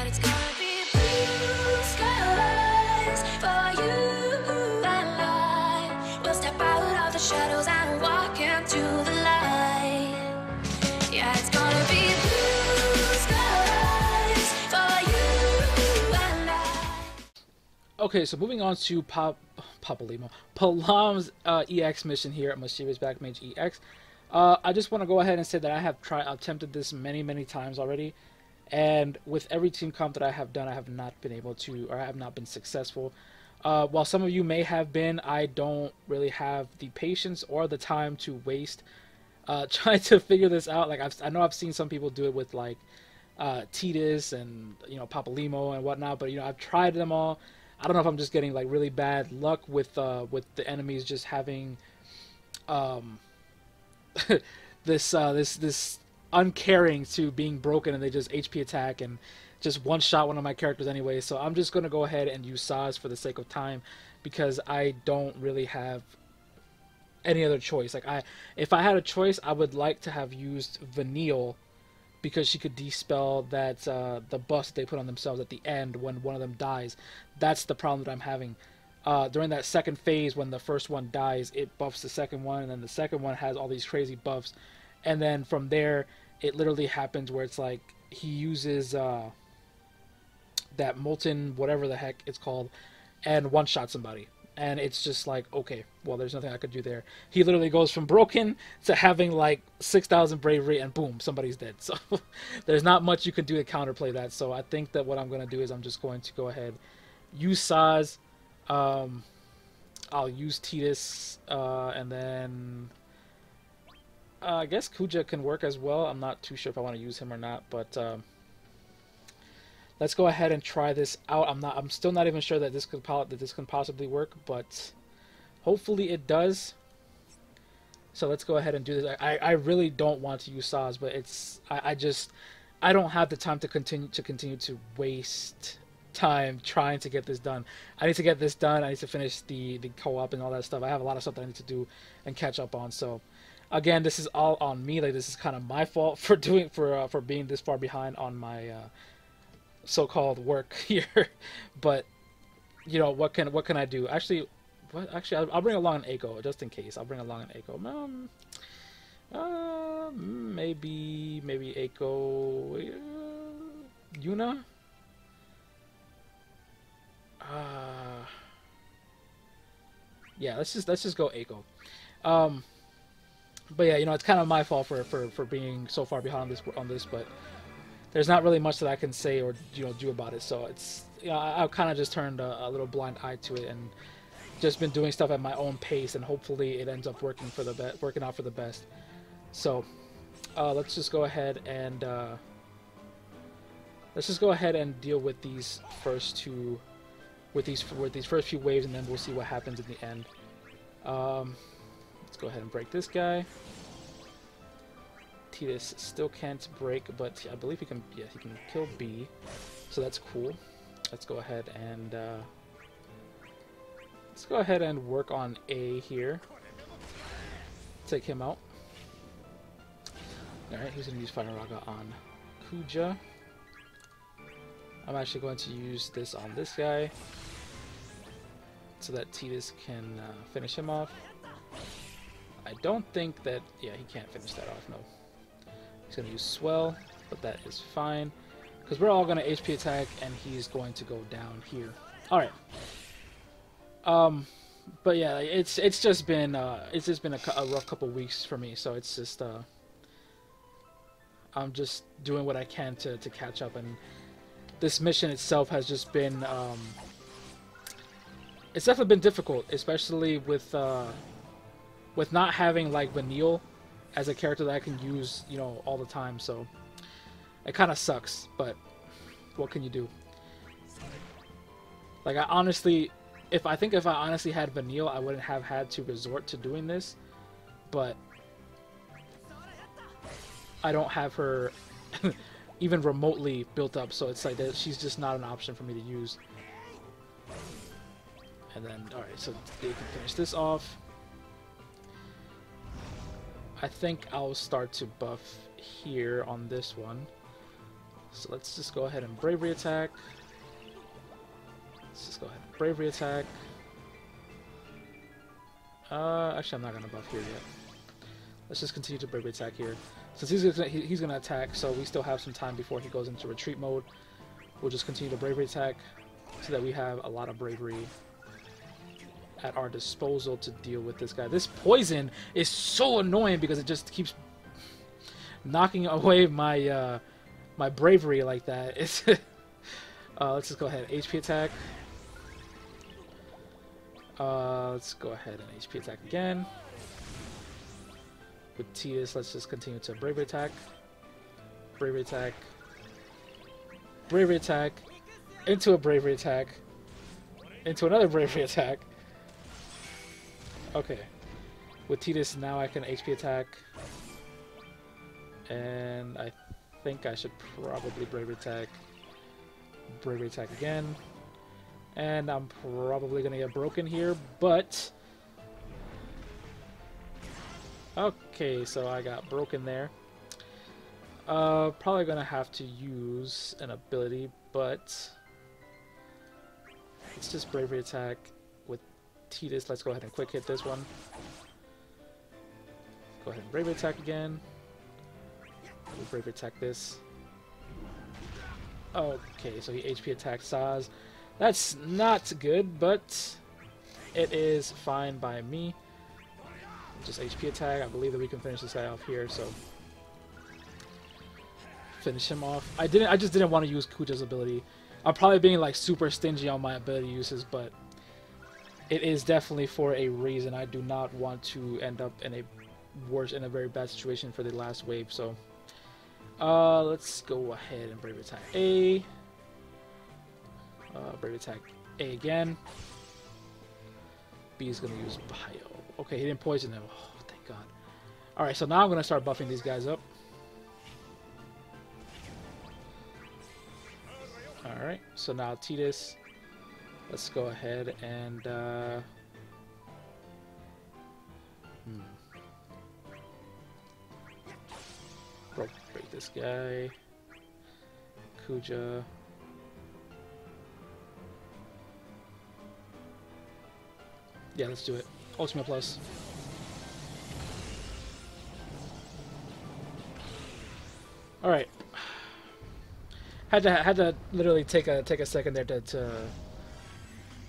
but it's gonna be blue skies for you and I. We'll step out of the shadows and walk into the light. Yeah, it's gonna be blue skies for you and I. Okay, so moving on to Palom's EX mission here at Mischievous Black Mage EX. I just want to go ahead and say that I have attempted this many times already, and with every team comp that I have done, I have not been able to, or I have not been successful. While some of you may have been, I don't really have the patience or the time to waste trying to figure this out. Like I know I've seen some people do it with like Titus and Papalimo and whatnot, but I've tried them all. I don't know if I'm just getting like really bad luck with the enemies just having this uncaring to being broken, and they just HP attack and just one shot one of my characters anyway. So I'm just gonna go ahead and use Sazh for the sake of time, because I don't really have any other choice. Like if I had a choice, I would like to have used Vanille, because she could dispel that the buffs that they put on themselves at the end when one of them dies. That's the problem that I'm having. During that second phase, when the first one dies, it buffs the second one, and then the second one has all these crazy buffs. And then from there, it literally happens where it's like he uses that molten, whatever the heck it's called, and one-shot somebody. And it's just like, okay, well, there's nothing I could do there. He literally goes from broken to having like 6,000 bravery, and boom, somebody's dead. So there's not much you can do to counterplay that. So I think that what I'm going to do is I'm just going to go ahead, use Sazh. I'll use Titus, and then I guess Kuja can work as well. I'm not too sure if I want to use him or not, but let's go ahead and try this out. I'm still not even sure that this can possibly work, but hopefully it does. So let's go ahead and do this. I really don't want to use Sazh, but I don't have the time to continue to waste time trying to get this done. I need to get this done. I need to finish the co-op and all that stuff. I have a lot of stuff that I need to do and catch up on. So again, this is all on me. Like, this is kind of my fault for being this far behind on my so-called work here. But what can I do? Actually, I'll bring along an Echo just in case. I'll bring along an Echo. Maybe Echo, Yuna. Yeah, let's just go Echo. But yeah, it's kind of my fault for being so far behind on this, but there's not really much that I can say or do about it. So it's I've kind of just turned a little blind eye to it and just been doing stuff at my own pace, and hopefully it ends up working out for the best. So let's just go ahead and deal with these first two. With these first few waves, and then we'll see what happens in the end. Let's go ahead and break this guy. Titus still can't break, but I believe he can. Yeah, he can kill B, so that's cool. Let's go ahead and work on A here. Take him out. All right, he's gonna use Fire Raga on Kuja. I'm actually going to use this on this guy so that Titus can finish him off. I don't think that... Yeah, he can't finish that off, no. He's going to use Swell, but that is fine, because we're all going to HP attack, and he's going to go down here. Alright. But yeah, it's just been a rough couple weeks for me, so it's just... I'm just doing what I can to catch up, and this mission itself has just been, it's definitely been difficult, especially with not having like Vanille as a character that I can use, all the time. So it kind of sucks, but what can you do? Like, I honestly had Vanille, I wouldn't have had to resort to doing this, but I don't have her even remotely built up, so it's like that she's just not an option for me to use. And then, alright, so they can finish this off. I think I'll start to buff here on this one. So let's just go ahead and bravery attack. Let's just go ahead and bravery attack. Actually, I'm not gonna buff here yet. Let's just continue to bravery attack here. Since he's gonna attack, so we still have some time before he goes into retreat mode. We'll just continue to bravery attack so that we have a lot of bravery at our disposal to deal with this guy. This poison is so annoying because it just keeps knocking away my my bravery like that. It's let's just go ahead and HP attack. Let's go ahead and HP attack again. With Titus, let's just continue to bravery attack. Bravery attack. Bravery attack. Into a bravery attack. Into another bravery attack. Okay. With Titus, now I can HP attack. And I think I should probably bravery attack. Bravery attack again. And I'm probably gonna get broken here, but... Okay, so I got broken there. Probably gonna have to use an ability, but... Let's just bravery attack with Titus. Let's go ahead and quick hit this one. Go ahead and bravery attack again. We'll bravery attack this. Okay, so he HP attacked Sazh. That's not good, but it is fine by me. Just HP attack. I believe that we can finish this guy off here, so finish him off. I just didn't want to use Kuja's ability. I'm probably being like super stingy on my ability uses, but it is definitely for a reason. I do not want to end up in a very bad situation for the last wave. So let's go ahead and brave attack A. Brave attack A again. B is going to use Bio. Okay, he didn't poison him. Oh, thank God. Alright, so now I'm going to start buffing these guys up. Alright, so now Titus. Let's go ahead and... break this guy. Kuja. Yeah, let's do it. Ultimate Plus. Alright. Had to literally take a second there to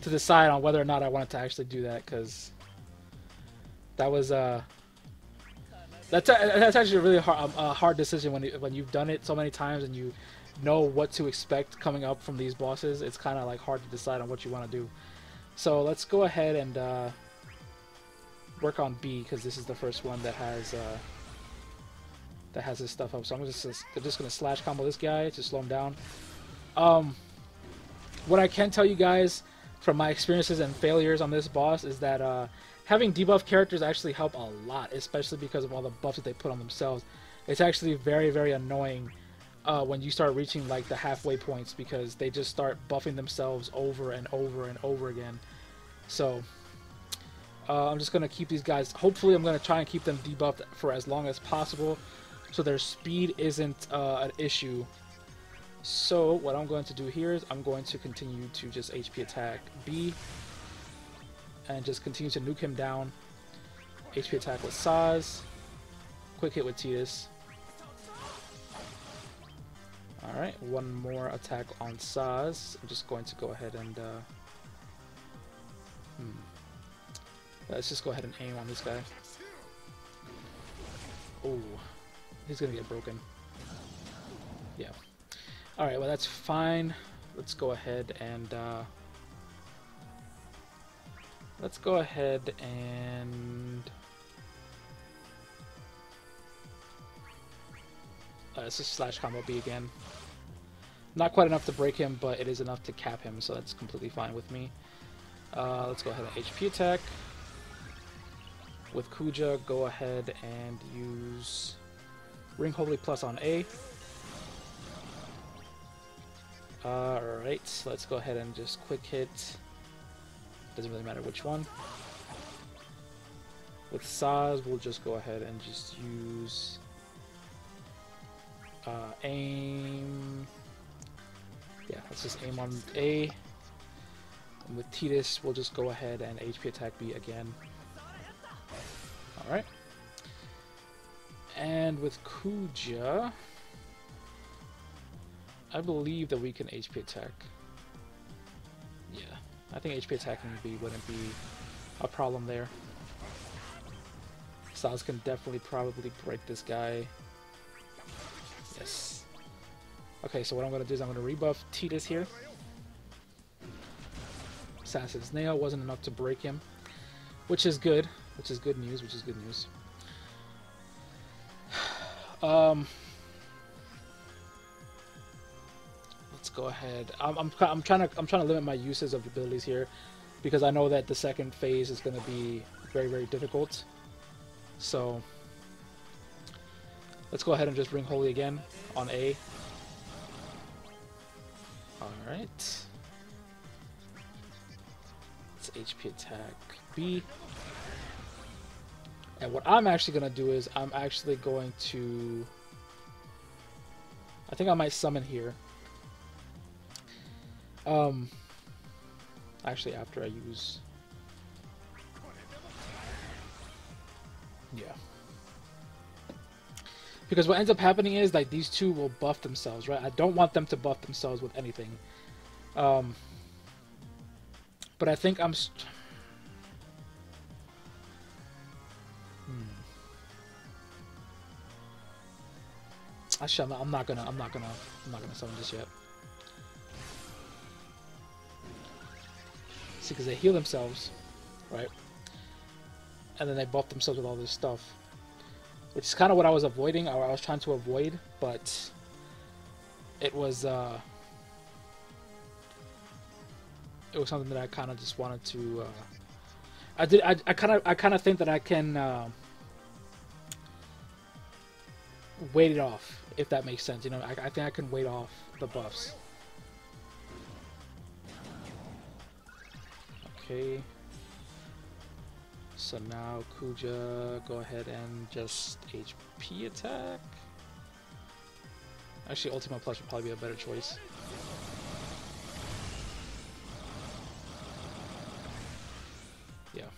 decide on whether or not I wanted to actually do that, because that was that's actually a really hard decision when you've done it so many times and you know what to expect coming up from these bosses. It's kind of like hard to decide on what you want to do. So let's go ahead and work on B, because this is the first one that has this stuff up. So I'm just gonna slash combo this guy to slow him down. What I can tell you guys from my experiences and failures on this boss is that having debuff characters actually help a lot, especially because of all the buffs that they put on themselves. It's actually very, very annoying when you start reaching like the halfway points, because they just start buffing themselves over and over and over again. So I'm just gonna keep these guys. Hopefully, I'm gonna try and keep them debuffed for as long as possible, so their speed isn't an issue. So what I'm going to do here is I'm going to continue to just HP attack B and just continue to nuke him down. HP attack with Sazh. Quick hit with Titus. Alright, one more attack on Sazh. I'm just going to go ahead and let's just go ahead and aim on this guy. Oh, he's gonna get broken. Yeah. Alright, well that's fine. Let's go ahead and let's just slash combo B again. Not quite enough to break him, but it is enough to cap him, so that's completely fine with me. Let's go ahead and HP attack. With Kuja, go ahead and use Ring Holy Plus on A. Alright, let's go ahead and just quick hit. Doesn't really matter which one. With Sazh, we'll just go ahead and just use Aim. Yeah, let's just aim on A. And with Tidus, we'll just go ahead and HP attack B again. Alright. And with Kuja, I believe that we can HP attack. Yeah, I think HP attacking B wouldn't be a problem there. Sazh can definitely probably break this guy. Yes. Okay, so what I'm going to do is I'm going to rebuff Tidus here. Assassin's Nail wasn't enough to break him, which is good. Which is good news. Which is good news. Let's go ahead. I'm trying to limit my uses of abilities here, because I know that the second phase is going to be very, very difficult. So let's go ahead and just bring Holy again on A. Alright. Let's HP attack B. And what I'm actually going to do is I'm actually going to... I think I might summon here. Actually, after I use... Yeah. Because what ends up happening is, like, these two will buff themselves, right? I don't want them to buff themselves with anything. But I think I'm... Actually, I'm not gonna summon this yet. See, because they heal themselves, right? And then they buff themselves with all this stuff, which is kind of what I was avoiding, or I was trying to avoid, but it was something that I kind of just wanted to. I kind of think that I can wait it off, if that makes sense. You know, I think I can wait off the buffs. Okay. So now Kuja, go ahead and just HP attack. Actually, Ultima Plus would probably be a better choice. Yeah.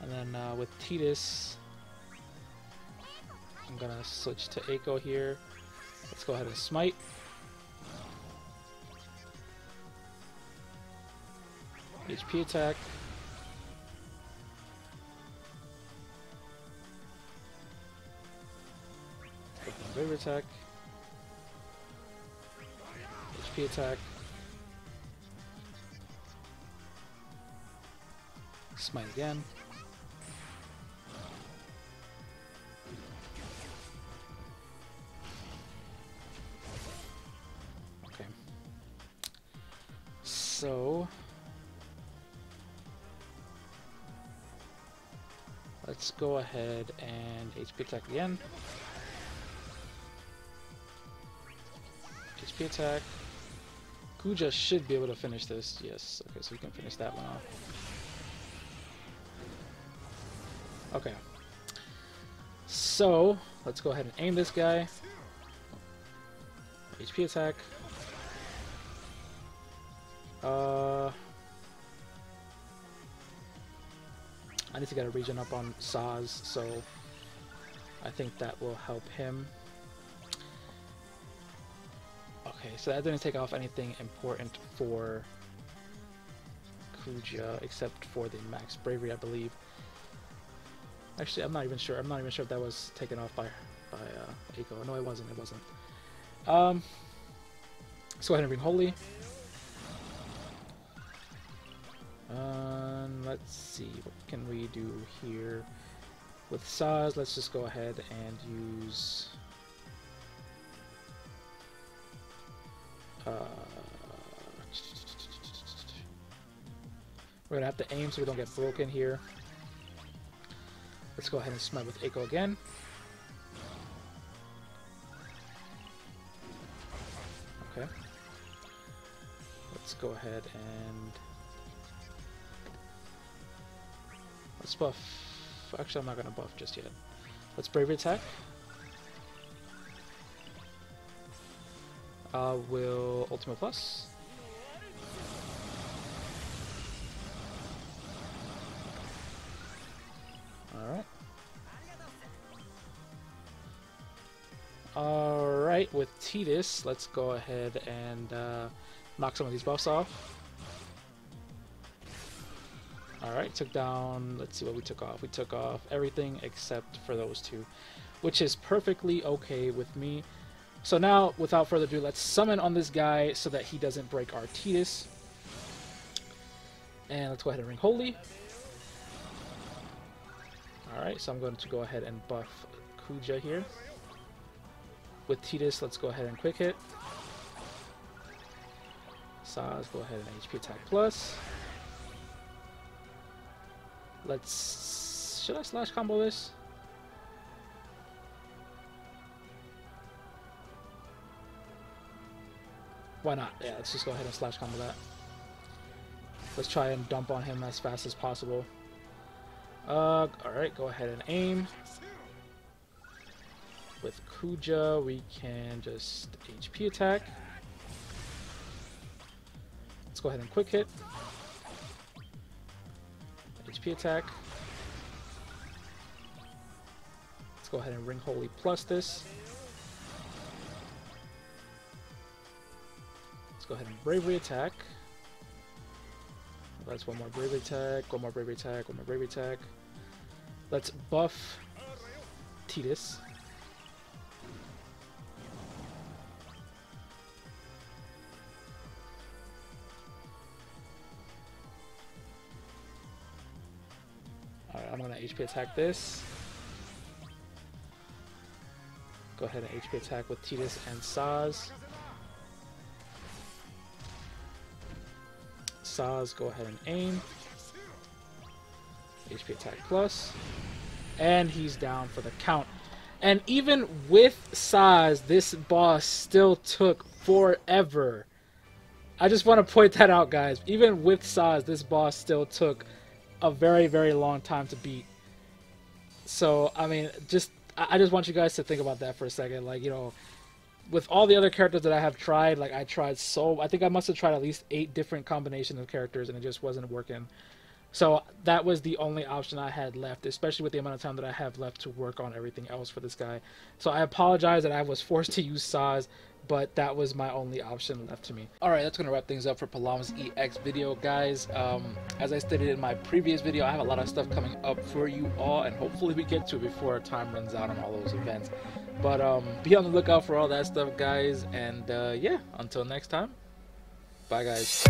And then with Tidus, I'm gonna switch to Eiko here. Let's go ahead and smite. HP attack. River attack. HP attack. Smite again. Okay. So let's go ahead and HP attack again. HP attack. Kuja should be able to finish this. Yes. Okay, so we can finish that one off. Okay. So let's go ahead and aim this guy. HP attack. I need to get a region up on Sazh, so I think that will help him. Okay, so that didn't take off anything important for Kuja, except for the max bravery, I believe. Actually, I'm not even sure. I'm not even sure if that was taken off by Eiko. No, it wasn't. It wasn't. Let's go ahead and bring Holy. Let's see, what can we do here with Sazh? Let's just go ahead and use we're gonna have to aim so we don't get broken here. Let's go ahead and smite with Eiko again. Okay. Let's go ahead and let's buff. Actually, I'm not gonna buff just yet. Let's bravery attack. Will ultimate plus. Alright. Alright, with Tidus, let's go ahead and knock some of these buffs off. Alright, took down, let's see what we took off. We took off everything except for those two, which is perfectly okay with me. So now, without further ado, let's summon on this guy so that he doesn't break our Tidus. And let's go ahead and ring Holy. Alright, so I'm going to go ahead and buff Kuja here. With Tidus, let's go ahead and quick hit. Sazh, go ahead and HP attack plus. Should I slash combo this? Why not? Yeah, let's just go ahead and slash combo that. Let's try and dump on him as fast as possible. Alright, go ahead and aim. With Kuja, we can just HP attack. Let's go ahead and quick hit. HP attack. Let's go ahead and ring Holy plus this. Let's go ahead and bravery attack. That's one more bravery attack, one more bravery attack, one more bravery attack. Let's buff Tidus. Alright, I'm gonna HP attack this. Go ahead and HP attack with Tidus and Sazh. Sazh, go ahead and aim. HP attack plus. And he's down for the count. And even with Sazh, this boss still took forever. I just want to point that out, guys. Even with Sazh, this boss still took a very, very long time to beat. So, I mean, I just want you guys to think about that for a second. Like, you know, with all the other characters that I have tried, like I think I must have tried at least 8 different combinations of characters and it just wasn't working. So that was the only option I had left, especially with the amount of time that I have left to work on everything else for this guy. So I apologize that I was forced to use Sazh, but that was my only option left to me. Alright, that's going to wrap things up for Palom's EX video, guys. As I stated in my previous video, I have a lot of stuff coming up for you all, and hopefully we get to it before time runs out on all those events. But be on the lookout for all that stuff, guys, and yeah, until next time, bye guys.